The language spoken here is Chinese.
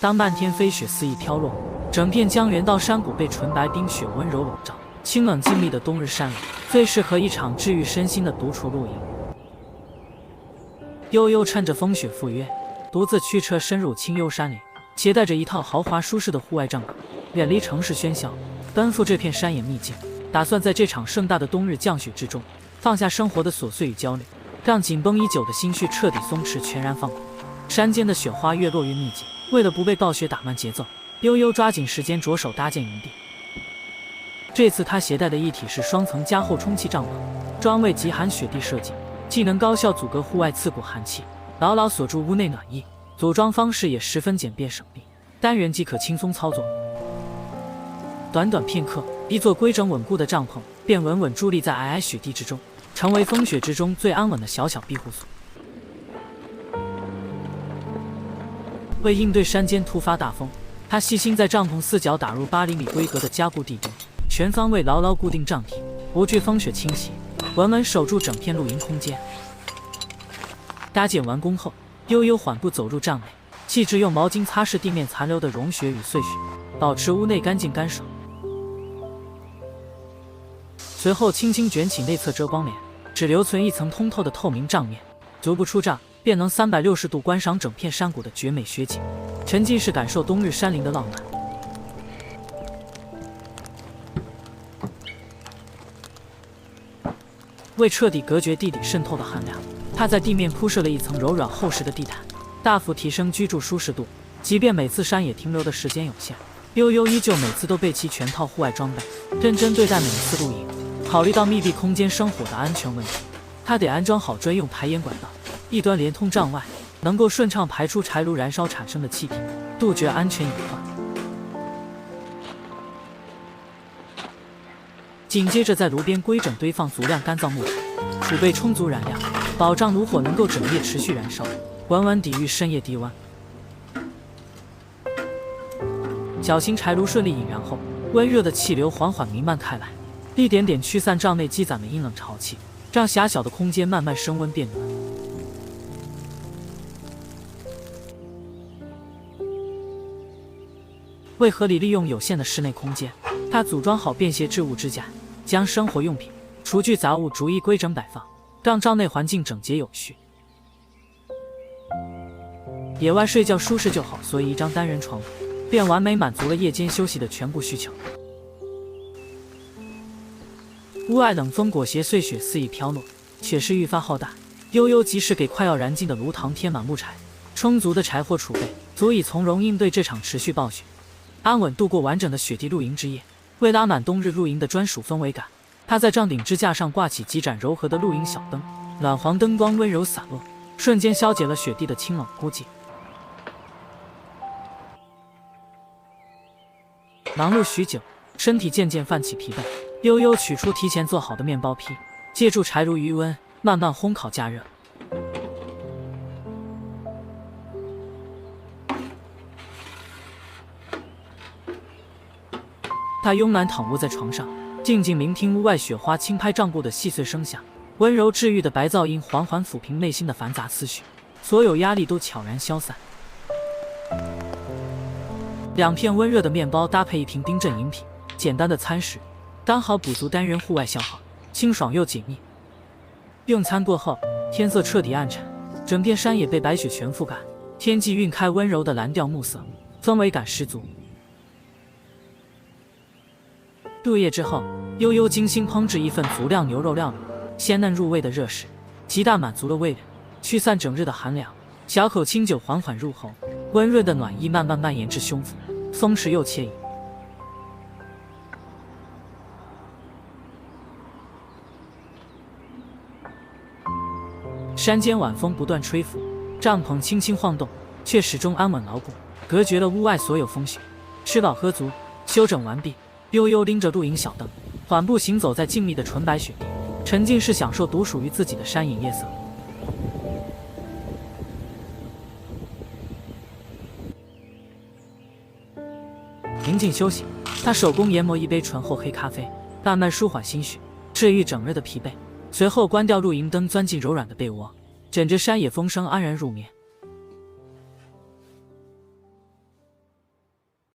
当漫天飞雪肆意飘落，整片江原道山谷被纯白冰雪温柔笼罩，清冷静谧的冬日山里，最适合一场治愈身心的独处露营。悠悠趁着风雪赴约，独自驱车深入清幽山林，携带着一套豪华舒适的户外帐篷，远离城市喧嚣，奔赴这片山野秘境，打算在这场盛大的冬日降雪之中，放下生活的琐碎与焦虑，让紧绷已久的心绪彻底松弛，全然放空。山间的雪花越落越密集，为了不被暴雪打慢节奏，悠悠抓紧时间着手搭建营地。这次他携带的一体式双层加厚充气帐篷，专为极寒雪地设计，既能高效阻隔户外刺骨寒气，牢牢锁住屋内暖意。组装方式也十分简便省力，单人即可轻松操作。短短片刻，一座规整稳固的帐篷便稳稳伫立在皑皑雪地之中，成为风雪之中最安稳的小小庇护所。为应对山间突发大风，他细心在帐篷四角打入8厘米规格的加固地钉，全方位牢牢固定帐体，不惧风雪侵袭，稳稳守住整片露营空间。搭建完工后，悠悠缓步走入帐内，细致用毛巾擦拭地面残留的融雪与碎雪，保持屋内干净干爽。随后轻轻卷起内侧遮光帘，只留存一层通透的透明帐面，足不出帐便能360度观赏整片山谷的绝美雪景，沉浸式感受冬日山林的浪漫。为彻底隔绝地底渗透的寒凉，他在地面铺设了一层柔软厚实的地毯，大幅提升居住舒适度。即便每次山野停留的时间有限，悠悠依旧每次都备齐全套户外装备，认真对待每一次露营。考虑到密闭空间生火的安全问题，他得安装好专用排烟管道，一端连通帐外，能够顺畅排出柴炉燃烧产生的气体，杜绝安全隐患。紧接着在炉边规整堆放足量干燥木柴，储备充足燃料，保障炉火能够整夜持续燃烧，稳稳抵御深夜低温。小型柴炉顺利引燃后，温热的气流缓缓弥漫开来，一点点驱散帐内积攒的阴冷潮气，让狭小的空间慢慢升温变暖。为合理利用有限的室内空间，他组装好便携置物支架，将生活用品、厨具杂物逐一规整摆放，让帐内环境整洁有序。野外睡觉舒适就好，所以一张单人床便完美满足了夜间休息的全部需求。屋外冷风裹挟碎雪肆意飘落，雪势愈发浩大。悠悠及时给快要燃尽的炉膛添满木柴，充足的柴火储备足以从容应对这场持续暴雪，安稳度过完整的雪地露营之夜。为拉满冬日露营的专属氛围感，他在帐顶支架上挂起几盏柔和的露营小灯，暖黄灯光温柔洒落，瞬间消解了雪地的清冷孤寂。忙碌许久，身体渐渐泛起疲惫，悠悠取出提前做好的面包坯，借助柴炉余温慢慢烘烤加热。他慵懒躺卧在床上，静静聆听屋外雪花轻拍帐布的细碎声响，温柔治愈的白噪音缓缓抚平内心的繁杂思绪，所有压力都悄然消散。2片温热的面包搭配1瓶冰镇饮品，简单的餐食刚好补足单人户外消耗，清爽又紧密。用餐过后，天色彻底暗沉，整片山野被白雪全覆盖，天际晕开温柔的蓝调暮色，氛围感十足。入夜之后，悠悠精心烹制一份足量牛肉料理，鲜嫩入味的热食极大满足了胃人，驱散整日的寒凉。小口清酒缓缓入喉，温润的暖意慢慢蔓延至胸腹，松弛又惬意。山间晚风不断吹拂，帐篷轻轻晃动，却始终安稳牢固，隔绝了屋外所有风雪。吃饱喝足，休整完毕，悠悠拎着露营小灯，缓步行走在静谧的纯白雪地，沉浸式享受独属于自己的山野夜色。宁静休息，他手工研磨一杯醇厚黑咖啡，慢慢舒缓心绪，治愈整日的疲惫。随后关掉露营灯，钻进柔软的被窝，枕着山野风声安然入眠。